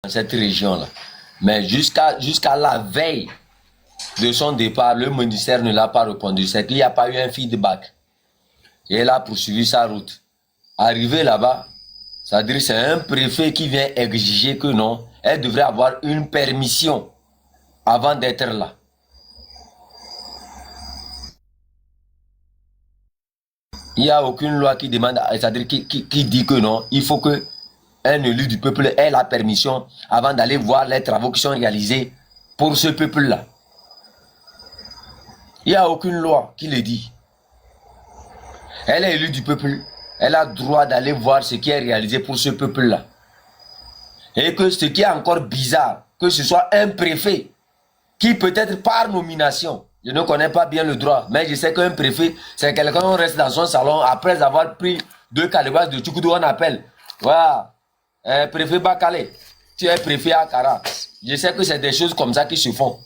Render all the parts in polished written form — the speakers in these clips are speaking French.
dans cette région-là. Mais jusqu'à la veille de son départ, le ministère ne l'a pas répondu. C'est qu'il n'y a pas eu un feedback. Et elle a poursuivi sa route. Arrivé là-bas, c'est-à-dire que c'est un préfet qui vient exiger que non, elle devrait avoir une permission avant d'être là. Il n'y a aucune loi qui demande, c'est-à-dire qui dit que non, il faut que un élu du peuple ait la permission avant d'aller voir les travaux qui sont réalisés pour ce peuple-là. Il n'y a aucune loi qui le dit. Elle est élue du peuple, elle a droit d'aller voir ce qui est réalisé pour ce peuple-là. Et que ce qui est encore bizarre, que ce soit un préfet qui peut-être par nomination, je ne connais pas bien le droit, mais je sais qu'un préfet, c'est quelqu'un qui reste dans son salon après avoir pris 2 calebasses de Tchoukoudou, on appelle. Voilà, préfet Bakale, tu es préfet à Kara. Je sais que c'est des choses comme ça qui se font.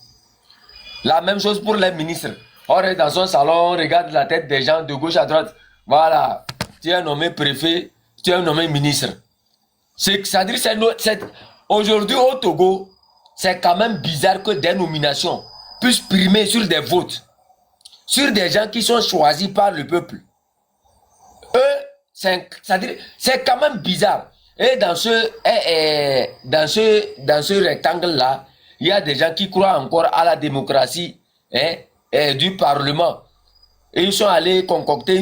La même chose pour les ministres. On reste dans son salon, on regarde la tête des gens de gauche à droite. Voilà, tu es nommé préfet, tu es nommé ministre. C'est-à-dire que aujourd'hui au Togo, c'est quand même bizarre que des nominations puissent primer sur des votes, sur des gens qui sont choisis par le peuple. C'est-à-dire, c'est quand même bizarre. Et dans ce rectangle-là, il y a des gens qui croient encore à la démocratie du Parlement. Et ils sont allés concocter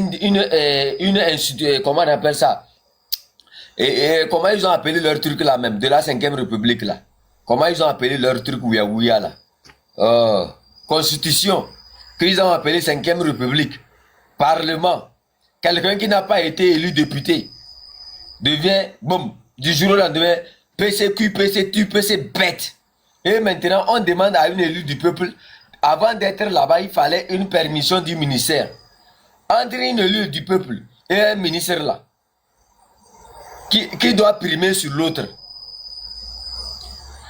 comment on appelle ça? Comment ils ont appelé leur truc là même, de la 5e République là? Comment ils ont appelé leur truc ouya là? Constitution, qu'ils ont appelé 5e République. Parlement. Quelqu'un qui n'a pas été élu député devient, boum, du jour au lendemain, PCQ, PCTU, PC bête. Et maintenant, on demande à une élue du peuple, avant d'être là-bas, il fallait une permission du ministère. Entre une élue du peuple et un ministre là, qui doit primer sur l'autre.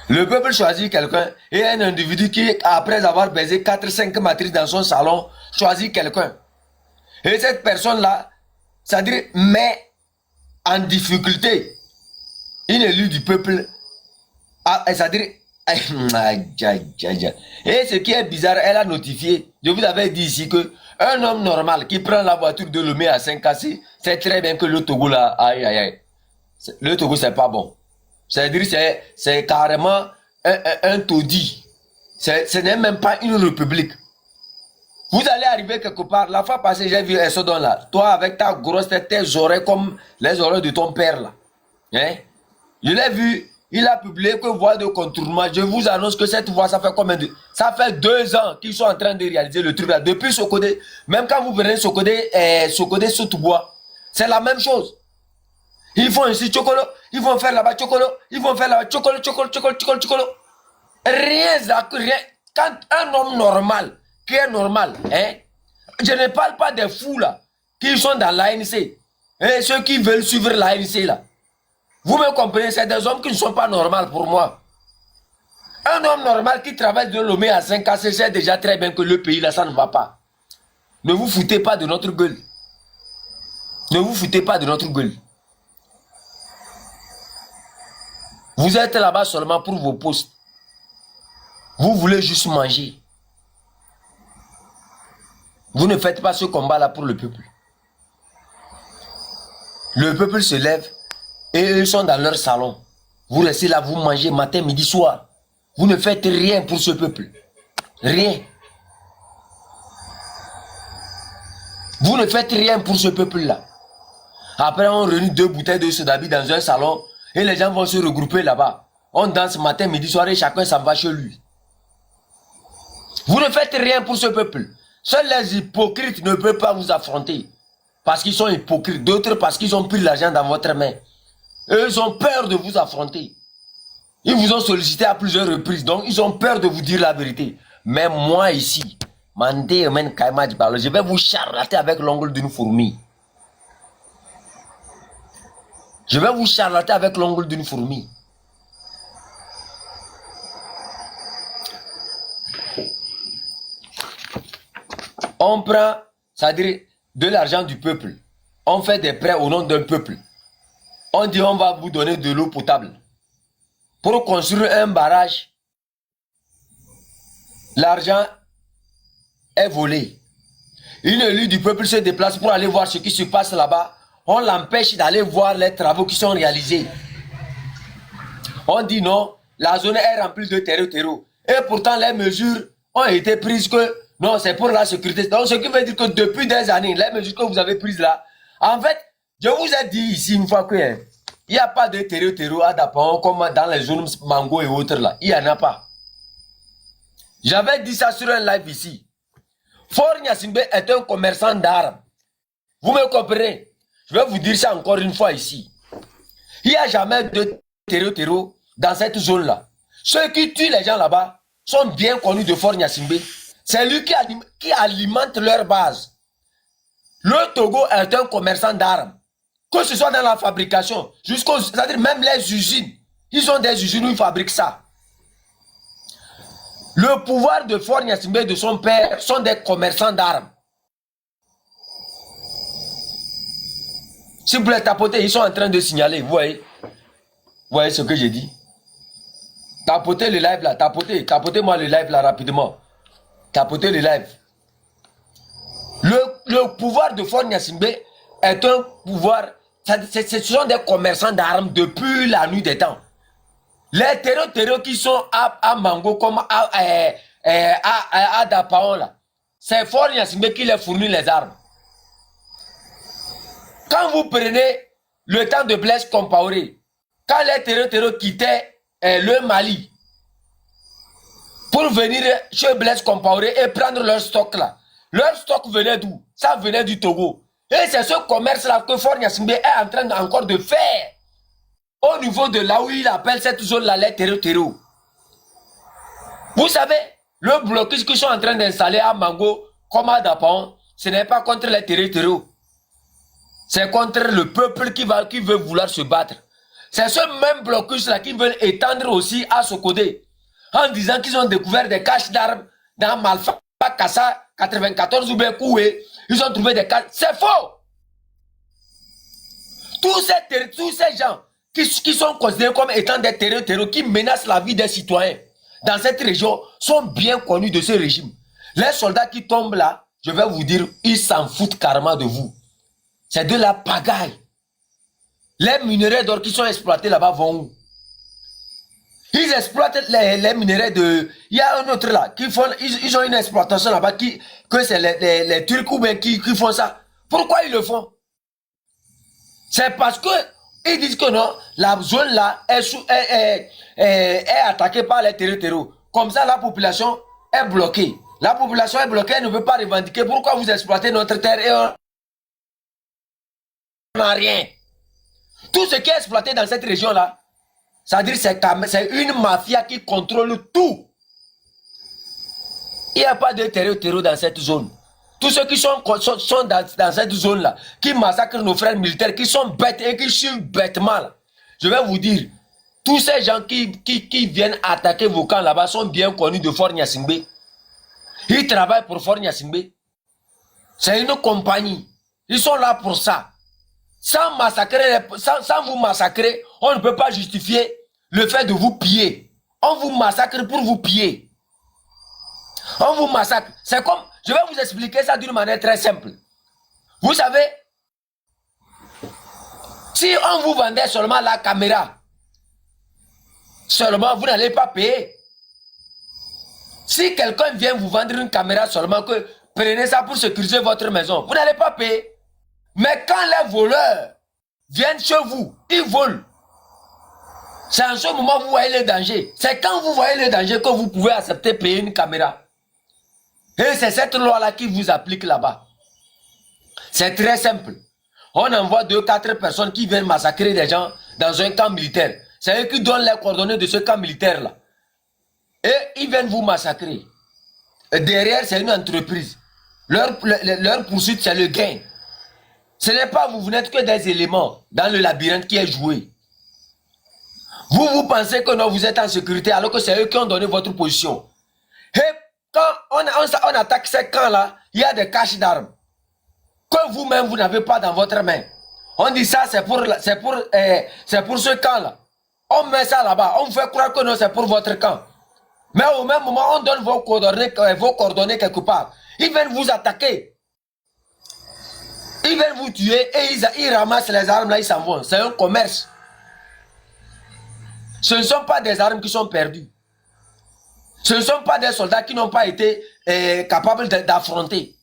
Le peuple choisit quelqu'un et un individu qui, après avoir baisé 4-5 matrices dans son salon, choisit quelqu'un. Et cette personne-là, c'est-à-dire, met en difficulté une élue du peuple, c'est-à-dire, et ce qui est bizarre, elle a notifié, je vous avais dit ici que un homme normal qui prend la voiture de Lomé à 5 cassés, c'est très bien que le Togo là, le Togo c'est pas bon. C'est-à-dire c'est carrément un taudis. Ce n'est même pas une république. Vous allez arriver quelque part, la fois passée j'ai vu Essodon là, toi avec ta grosse tête, tes oreilles comme les oreilles de ton père là. Hein? Je l'ai vu, il a publié que voie de contournement. Je vous annonce que cette voie, ça fait combien de... Ça fait 2 ans qu'ils sont en train de réaliser le truc là. Depuis Sokodé, même quand vous venez Sokodé, Soutoubois, c'est la même chose. Ils font ici Chokolo, ils vont faire là-bas Chokolo, ils vont faire là-bas Chokolo. Rien, rien. Quand un homme normal, qui est normal, hein, je ne parle pas des fous là, qui sont dans l'ANC, et ceux qui veulent suivre l'ANC là. Vous me comprenez, c'est des hommes qui ne sont pas normaux pour moi. Un homme normal qui travaille de Lomé à 5 ans, sait déjà très bien que le pays là, ça ne va pas. Ne vous foutez pas de notre gueule. Ne vous foutez pas de notre gueule. Vous êtes là-bas seulement pour vos postes. Vous voulez juste manger. Vous ne faites pas ce combat-là pour le peuple. Le peuple se lève et ils sont dans leur salon. Vous restez là, vous mangez matin, midi, soir. Vous ne faites rien pour ce peuple. Rien. Vous ne faites rien pour ce peuple-là. Après, on réunit 2 bouteilles de sodabi dans un salon et les gens vont se regrouper là-bas. On danse matin, midi, soir et chacun s'en va chez lui. Vous ne faites rien pour ce peuple. Seuls les hypocrites ne peuvent pas vous affronter. Parce qu'ils sont hypocrites. D'autres parce qu'ils ont pris l'argent dans votre main. Eux, ils ont peur de vous affronter. Ils vous ont sollicité à plusieurs reprises. Donc, ils ont peur de vous dire la vérité. Mais moi, ici, je vais vous charlater avec l'ongle d'une fourmi. Je vais vous charlater avec l'ongle d'une fourmi. On prend, c'est-à-dire de l'argent du peuple. On fait des prêts au nom d'un peuple. On dit on va vous donner de l'eau potable. pour construire un barrage. L'argent est volé. Une élue du peuple se déplace pour aller voir ce qui se passe là-bas. On l'empêche d'aller voir les travaux qui sont réalisés. On dit non, la zone est remplie de terreau. Et pourtant, les mesures ont été prises que non, c'est pour la sécurité. Donc, ce qui veut dire que depuis des années, les mesures que vous avez prises là, en fait, je vous ai dit ici une fois que il n'y a pas de terreau à Dapan comme dans les zones mango et autres là. Il n'y en a pas. J'avais dit ça sur un live ici. Fort Gnassingbé est un commerçant d'armes. Vous me comprenez? Je vais vous dire ça encore une fois ici. Il n'y a jamais de terreau dans cette zone-là. Ceux qui tuent les gens là-bas sont bien connus de Fort Gnassingbé. C'est lui qui alimente leur base. Le Togo est un commerçant d'armes. Que ce soit dans la fabrication, c'est-à-dire même les usines. Ils ont des usines où ils fabriquent ça. Le pouvoir de Fort Gnassingbé et de son père sont des commerçants d'armes. Si vous voulez tapoter, ils sont en train de signaler. Vous voyez ce que j'ai dit? Tapotez le live là, tapotez-moi le live là rapidement. Tapotez le live. Le pouvoir de Fort Gnassingbé est un pouvoir, ce sont des commerçants d'armes depuis la nuit des temps. Les terreaux qui sont à Mango comme à Dapaon là, c'est Fort Gnassingbé qui les fournit les armes. Quand vous prenez le temps de Blaise Compaoré, quand les terreaux quittaient le Mali pour venir chez Blaise Compaoré et prendre leur stock là, leur stock venait d'où? Ça venait du Togo. Et c'est ce commerce là que Fort Gnassingbé est en train encore de faire au niveau de là où il appelle cette zone là les terreaux. Vous savez, le blocus qu'ils sont en train d'installer à Mango comme à Dapaon, ce n'est pas contre les terreaux. C'est contre le peuple qui veut vouloir se battre. C'est ce même blocus-là qui veulent étendre aussi à Sokodé. En disant qu'ils ont découvert des caches d'armes dans Malfa, Kassa, 94 ou bien Koué. Ils ont trouvé des caches. C'est faux! Tous ces gens qui sont considérés comme étant des terreaux qui menacent la vie des citoyens dans cette région sont bien connus de ce régime. Les soldats qui tombent là, je vais vous dire, ils s'en foutent carrément de vous. C'est de la pagaille. Les minerais d'or qui sont exploités là-bas vont où? Ils exploitent les minerais de... Il y a un autre là, ils ont une exploitation là-bas, que c'est les Turcs ou bien qui font ça. Pourquoi ils le font? C'est parce que ils disent que non, la zone là est attaquée par les terreaux. Comme ça, la population est bloquée. La population est bloquée, elle ne veut pas revendiquer. Pourquoi vous exploitez notre terre et on n'a rien? Tout ce qui est exploité dans cette région-là, c'est-à-dire c'est une mafia qui contrôle tout. Il n'y a pas de terreau dans cette zone. Tous ceux qui sont dans cette zone-là, qui massacrent nos frères militaires, qui sont bêtes et qui tuent bêtement, là, je vais vous dire, tous ces gens qui viennent attaquer vos camps là-bas sont bien connus de Fort Gnassingbé. Ils travaillent pour Fort Gnassingbé. C'est une compagnie. Ils sont là pour ça. Sans vous massacrer, on ne peut pas justifier le fait de vous piller. On vous massacre pour vous piller. On vous massacre. C'est comme, je vais vous expliquer ça d'une manière très simple. Vous savez, si on vous vendait seulement la caméra, seulement vous n'allez pas payer. Si quelqu'un vient vous vendre une caméra seulement, que prenez ça pour sécuriser votre maison, vous n'allez pas payer. Mais quand les voleurs viennent chez vous, ils volent. C'est en ce moment que vous voyez le danger. C'est quand vous voyez le danger que vous pouvez accepter payer une caméra. Et c'est cette loi-là qui vous applique là-bas. C'est très simple. On envoie 2-4 personnes qui viennent massacrer des gens dans un camp militaire. C'est eux qui donnent les coordonnées de ce camp militaire-là. Et ils viennent vous massacrer. Et derrière, c'est une entreprise. Leur poursuite, c'est le gain. Ce n'est pas vous n'êtes que des éléments dans le labyrinthe qui est joué. Vous pensez que non, vous êtes en sécurité alors que c'est eux qui ont donné votre position. Et quand on attaque ces camps-là, il y a des caches d'armes que vous-même vous n'avez pas dans votre main. On dit ça, c'est pour ce camp-là. On met ça là-bas, on fait croire que non, c'est pour votre camp. Mais au même moment, on donne vos coordonnées quelque part. Ils viennent vous attaquer. Ils viennent vous tuer et ils ramassent les armes là, ils s'en vont. C'est un commerce. Ce ne sont pas des armes qui sont perdues. Ce ne sont pas des soldats qui n'ont pas été capables d'affronter.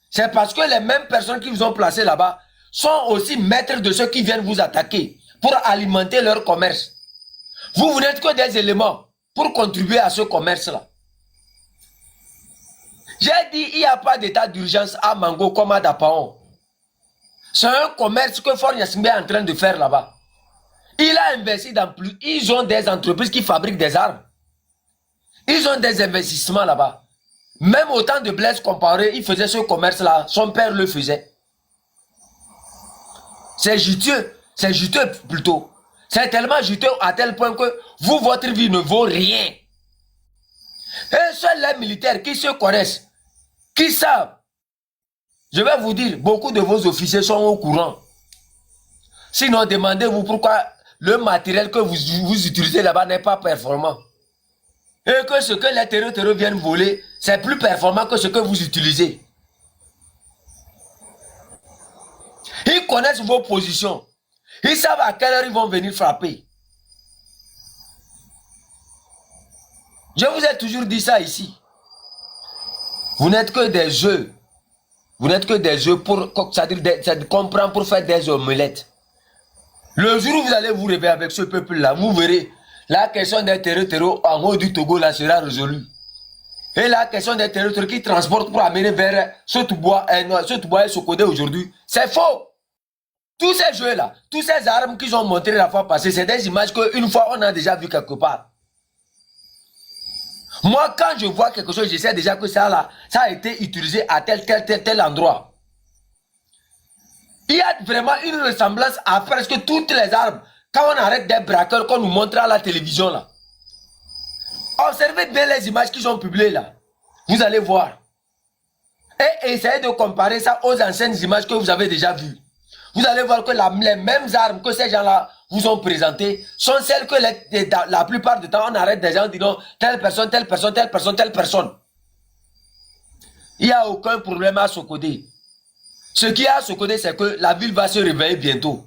C'est parce que les mêmes personnes qui vous ont placé là-bas sont aussi maîtres de ceux qui viennent vous attaquer pour alimenter leur commerce. Vous n'êtes que des éléments pour contribuer à ce commerce-là. J'ai dit, il n'y a pas d'état d'urgence à Mango comme à Dapaon. C'est un commerce que Fort Yassimbe est en train de faire là-bas. Il a investi dans plus. Ils ont des entreprises qui fabriquent des armes. Ils ont des investissements là-bas. Même au temps de Blaise Compaoré, il faisait ce commerce-là. Son père le faisait. C'est juteux. C'est juteux plutôt. C'est tellement juteux à tel point que vous, votre vie ne vaut rien. Et seuls les militaires qui se connaissent, qui savent, je vais vous dire, beaucoup de vos officiers sont au courant. Sinon, demandez-vous pourquoi le matériel que vous utilisez là-bas n'est pas performant. Et que ce que les terreurs viennent voler, c'est plus performant que ce que vous utilisez. Ils connaissent vos positions. Ils savent à quelle heure ils vont venir frapper. Je vous ai toujours dit ça ici. Vous n'êtes que des jeux. Vous n'êtes que des jeux pour, c'est-à-dire comprendre pour faire des omelettes. Le jour où vous allez vous réveiller avec ce peuple-là, vous verrez, la question des terreurs en haut du Togo là sera résolue. Et la question des terreurs qui transportent pour amener vers ce Toubois et Sokodé aujourd'hui, c'est faux. Tous ces jeux-là, tous ces armes qu'ils ont montrées la fois passée, c'est des images qu'une fois on a déjà vu quelque part. Moi, quand je vois quelque chose, je sais déjà que ça là, ça a été utilisé à tel endroit. Il y a vraiment une ressemblance à presque toutes les armes. Quand on arrête des braqueurs qu'on nous montre à la télévision là. Observez bien les images qu'ils ont publiées là. Vous allez voir. Et essayez de comparer ça aux anciennes images que vous avez déjà vues. Vous allez voir que les mêmes armes que ces gens-là vous ont présentées sont celles que la plupart du temps on arrête des gens disant telle personne, telle personne, telle personne, telle personne. Il n'y a aucun problème à Sokodé. Ce qu'il y a à Sokodé, c'est que la ville va se réveiller bientôt.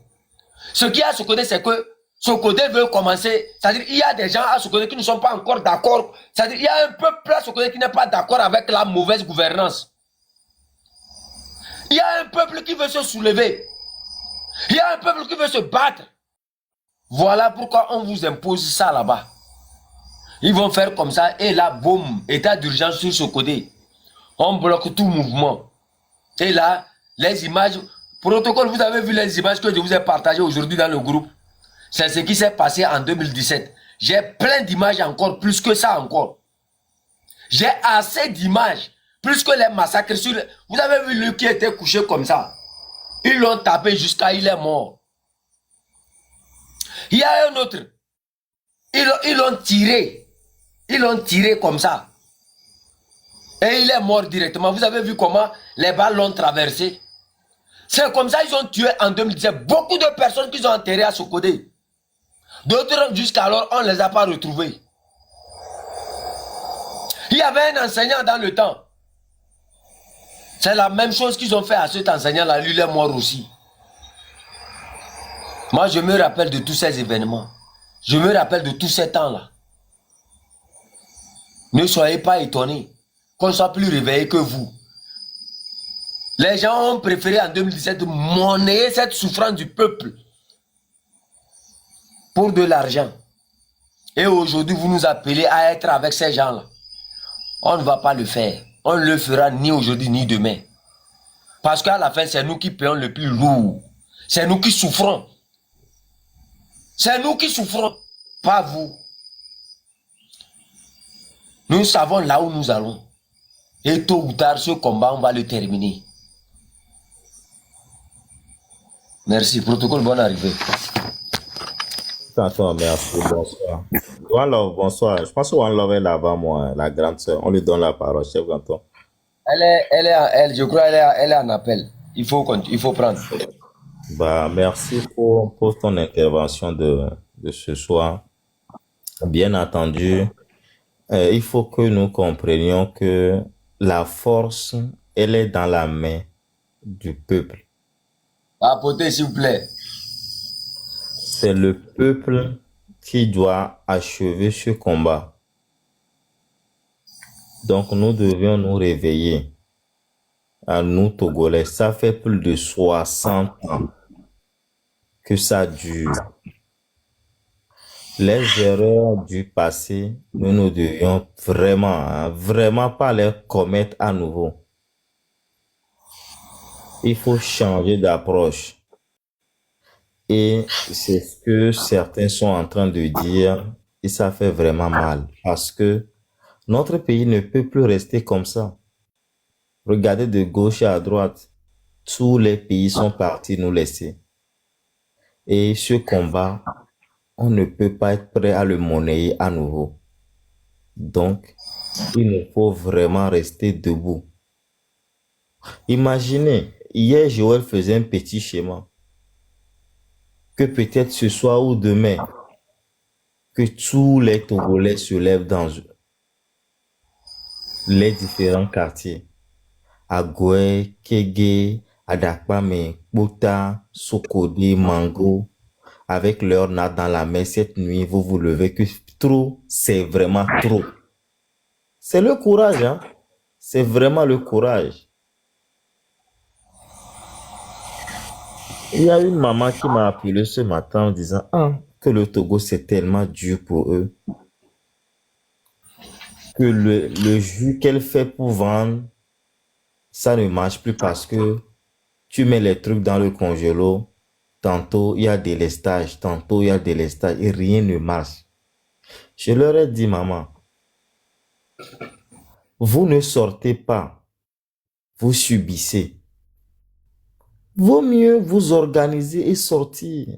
Ce qu'il y a à Sokodé, c'est que Sokodé veut commencer. C'est-à-dire il y a des gens à Sokodé qui ne sont pas encore d'accord. C'est-à-dire il y a un peuple à Sokodé qui n'est pas d'accord avec la mauvaise gouvernance. Il y a un peuple qui veut se soulever. Il y a un peuple qui veut se battre. Voilà pourquoi on vous impose ça là-bas. Ils vont faire comme ça et là, boum, état d'urgence sur Sokodé. On bloque tout mouvement. Et là, les images, protocole, vous avez vu les images que je vous ai partagées aujourd'hui dans le groupe. C'est ce qui s'est passé en 2017. J'ai plein d'images encore, plus que ça encore. J'ai assez d'images, plus que les massacres sur... Vous avez vu lui qui était couché comme ça. Ils l'ont tapé jusqu'à il est mort. Il y a un autre. Ils l'ont tiré. Ils l'ont tiré comme ça. Et il est mort directement. Vous avez vu comment les balles l'ont traversé. C'est comme ça qu'ils ont tué en 2017 beaucoup de personnes qu'ils ont enterrées à Sokodé. D'autres, jusqu'alors, on ne les a pas retrouvés. Il y avait un enseignant dans le temps. C'est la même chose qu'ils ont fait à cet enseignant-là. Lui, il est mort aussi. Moi, je me rappelle de tous ces événements. Je me rappelle de tous ces temps-là. Ne soyez pas étonnés qu'on soit plus réveillé que vous. Les gens ont préféré en 2017 monnayer cette souffrance du peuple pour de l'argent. Et aujourd'hui, vous nous appelez à être avec ces gens-là. On ne va pas le faire. On ne le fera ni aujourd'hui ni demain. Parce qu'à la fin, c'est nous qui payons le plus lourd. C'est nous qui souffrons. C'est nous qui souffrons, pas vous. Nous savons là où nous allons. Et tôt ou tard, ce combat, on va le terminer. Merci. Protocole, bonne arrivée. Attends, merci, bonsoir. One Love, bonsoir. Je pense que One Love est là-bas, moi, la grande sœur. On lui donne la parole, chef Ganton. Je crois elle est en appel. Il faut prendre. Bah, merci pour ton intervention de ce soir. Bien entendu, il faut que nous comprenions que la force, elle est dans la main du peuple. Apportez, s'il vous plaît. C'est le peuple qui doit achever ce combat. Donc nous devions nous réveiller. À nous, Togolais, ça fait plus de 60 ans que ça dure. Les erreurs du passé, nous ne devions vraiment, hein, vraiment pas les commettre à nouveau. Il faut changer d'approche. Et c'est ce que certains sont en train de dire et ça fait vraiment mal parce que notre pays ne peut plus rester comme ça. Regardez de gauche à droite, tous les pays sont partis nous laisser. Et ce combat, on ne peut pas être prêt à le monnayer à nouveau. Donc, il nous faut vraiment rester debout. Imaginez, hier, Joël faisait un petit schéma que peut-être ce soir ou demain, que tous les Togolais se lèvent dans les différents quartiers. Agoué, Kégué, Adakpame, Bouta, Sokode, Mango, avec leur natte dans la main cette nuit, vous vous levez que trop, c'est vraiment trop. C'est le courage, hein? C'est vraiment le courage. Il y a une maman qui m'a appelé ce matin en disant que le Togo c'est tellement dur pour eux, que le jus qu'elle fait pour vendre, ça ne marche plus parce que tu mets les trucs dans le congélo, tantôt il y a des lestages, tantôt il y a des lestages et rien ne marche. Je leur ai dit, maman, vous ne sortez pas, vous subissez. Vaut mieux vous organiser et sortir.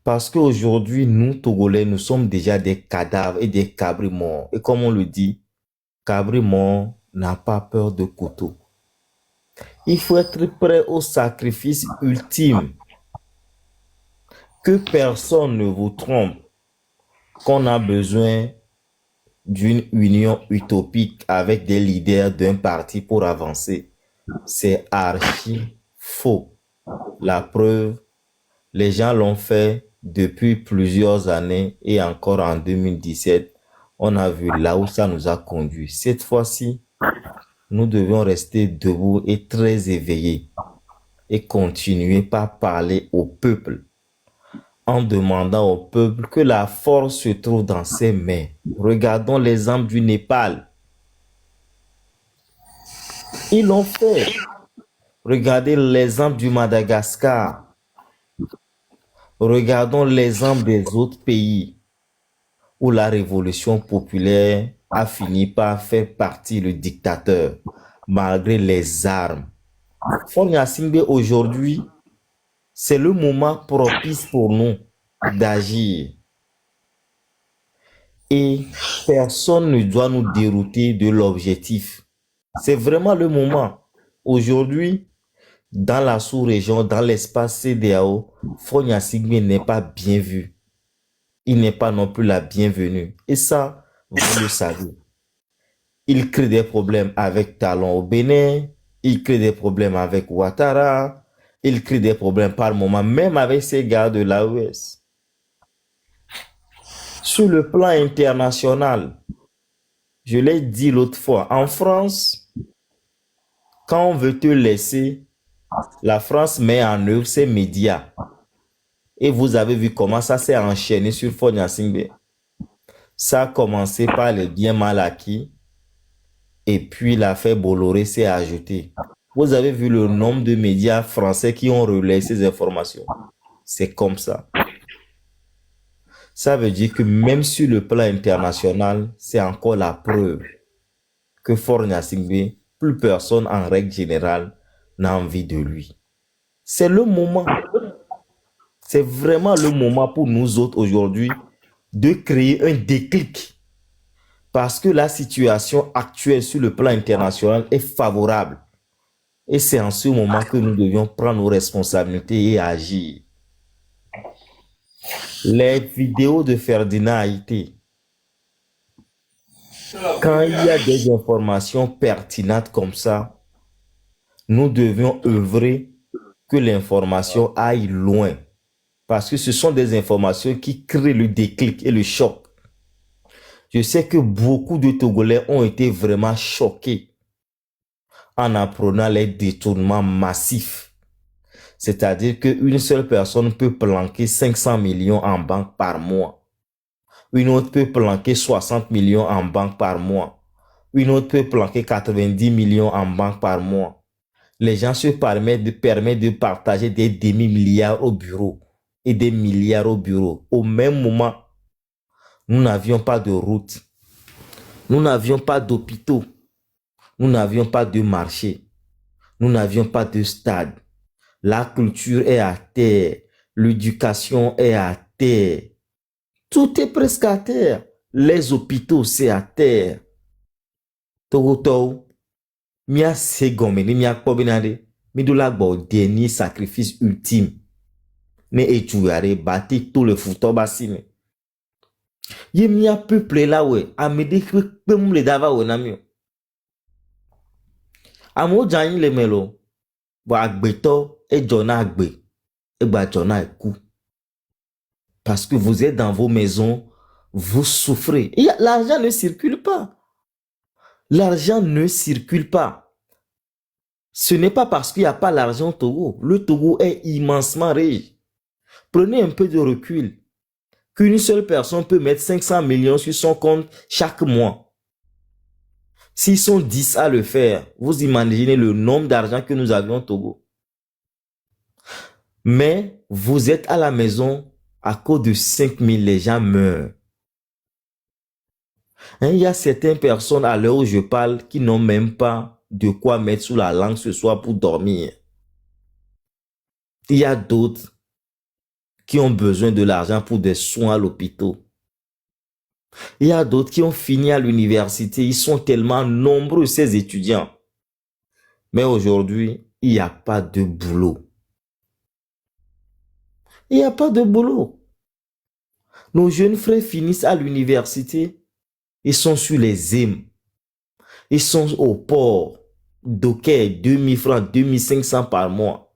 Parce qu'aujourd'hui, nous, Togolais, nous sommes déjà des cadavres et des cabris morts. Et comme on le dit, cabri mort n'a pas peur de couteau. Il faut être prêt au sacrifice ultime. Que personne ne vous trompe qu'on a besoin d'une union utopique avec des leaders d'un parti pour avancer. C'est archi faux. La preuve, les gens l'ont fait depuis plusieurs années et encore en 2017, on a vu là où ça nous a conduit. Cette fois-ci, nous devions rester debout et très éveillés et continuer par parler au peuple en demandant au peuple que la force se trouve dans ses mains. Regardons l'exemple du Népal. Ils l'ont fait. Regardez l'exemple du Madagascar. Regardons l'exemple des autres pays où la révolution populaire a fini par faire partie le dictateur, malgré les armes. Fonya Singbe, aujourd'hui, c'est le moment propice pour nous d'agir. Et personne ne doit nous dérouter de l'objectif. C'est vraiment le moment. Aujourd'hui, dans la sous-région, dans l'espace CEDEAO, Fonya Singbe n'est pas bien vu. Il n'est pas non plus la bienvenue. Et ça, vous le savez. Il crée des problèmes avec Talon au Bénin, il crée des problèmes avec Ouattara, il crée des problèmes par moment, même avec ces gars de l'AES. Sur le plan international, je l'ai dit l'autre fois, en France, quand on veut te laisser, la France met en œuvre ses médias. Et vous avez vu comment ça s'est enchaîné sur Fonya Singbe. Ça a commencé par les biens mal acquis. Et puis l'affaire Bolloré s'est ajoutée. Vous avez vu le nombre de médias français qui ont relayé ces informations. C'est comme ça. Ça veut dire que même sur le plan international, c'est encore la preuve que Fonya Singbe, plus personne en règle générale n'a envie de lui. C'est le moment. C'est vraiment le moment pour nous autres aujourd'hui de créer un déclic. Parce que la situation actuelle sur le plan international est favorable. Et c'est en ce moment que nous devions prendre nos responsabilités et agir. Les vidéos de Ferdinand Haïté, quand il y a des informations pertinentes comme ça, nous devions œuvrer que l'information aille loin. Parce que ce sont des informations qui créent le déclic et le choc. Je sais que beaucoup de Togolais ont été vraiment choqués en apprenant les détournements massifs. C'est-à-dire qu'une seule personne peut planquer 500 millions en banque par mois. Une autre peut planquer 60 millions en banque par mois. Une autre peut planquer 90 millions en banque par mois. Les gens se permettent de partager des demi-milliards au bureau et des milliards au bureau. Au même moment, nous n'avions pas de route. Nous n'avions pas d'hôpitaux. Nous n'avions pas de marché. Nous n'avions pas de stade. La culture est à terre. L'éducation est à terre. Tout est presque à terre. Les hôpitaux, c'est à terre. Togoto, mia segome ni mia kobinade, mi do la gbo dernier sacrifice ultime. Ne etuare bati tout le fouto basine. Ye mia peuple là ouais, amede kpem le dava we namio. Amo jani le melo, bo agbeto e jona agbe, e ba jona e kou. Parce que vous êtes dans vos maisons, vous souffrez. L'argent ne circule pas. L'argent ne circule pas. Ce n'est pas parce qu'il n'y a pas l'argent au Togo. Le Togo est immensement riche. Prenez un peu de recul. Qu'une seule personne peut mettre 500 millions sur son compte chaque mois. S'ils sont 10 à le faire, vous imaginez le nombre d'argent que nous avions au Togo. Mais vous êtes à la maison, à cause de 5 000, les gens meurent. Il y a certaines personnes à l'heure où je parle qui n'ont même pas de quoi mettre sous la langue ce soir pour dormir. Il y a d'autres qui ont besoin de l'argent pour des soins à l'hôpital. Il y a d'autres qui ont fini à l'université. Ils sont tellement nombreux, ces étudiants. Mais aujourd'hui, il n'y a pas de boulot. Il n'y a pas de boulot. Nos jeunes frères finissent à l'université. Ils sont sur les îles. Ils sont au port. Docker, 2000 francs, 2500 par mois.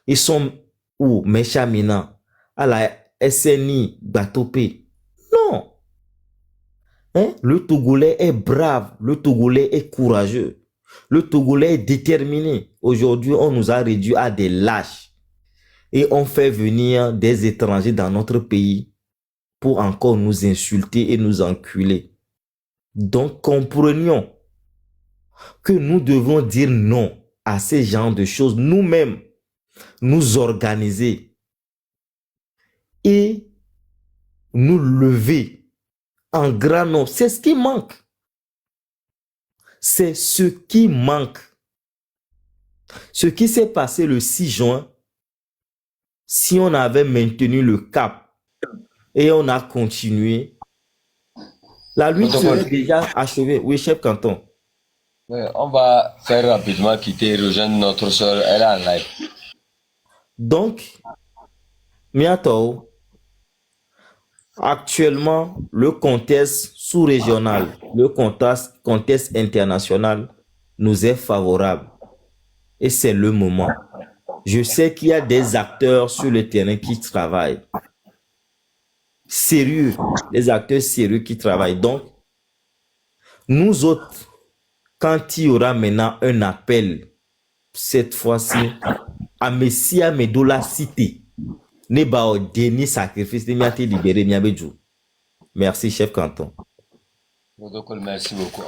Ils sont où? Méchamina, à la SNI, Batopé. Non. Hein? Le Togolais est brave. Le Togolais est courageux. Le Togolais est déterminé. Aujourd'hui, on nous a réduits à des lâches. Et on fait venir des étrangers dans notre pays pour encore nous insulter et nous enculer. Donc, comprenions que nous devons dire non à ces genres de choses nous-mêmes, nous organiser et nous lever en grand nombre. C'est ce qui manque. C'est ce qui manque. Ce qui s'est passé le 6 juin, si on avait maintenu le cap et on a continué, la lutte serait déjà achevée. Oui, chef canton. Ouais, on va faire rapidement quitter et rejoindre notre soeur. Elle est en live. Donc, Miato, actuellement, le contexte sous-régional, le contexte international nous est favorable. Et c'est le moment. Je sais qu'il y a des acteurs sur le terrain qui travaillent. Sérieux, des acteurs sérieux qui travaillent. Donc, nous autres, quand il y aura maintenant un appel, cette fois-ci, à Messia Medola Cité, ne ba au dernier sacrifice de miate libéré Miabedjou. Merci, chef canton. Merci beaucoup.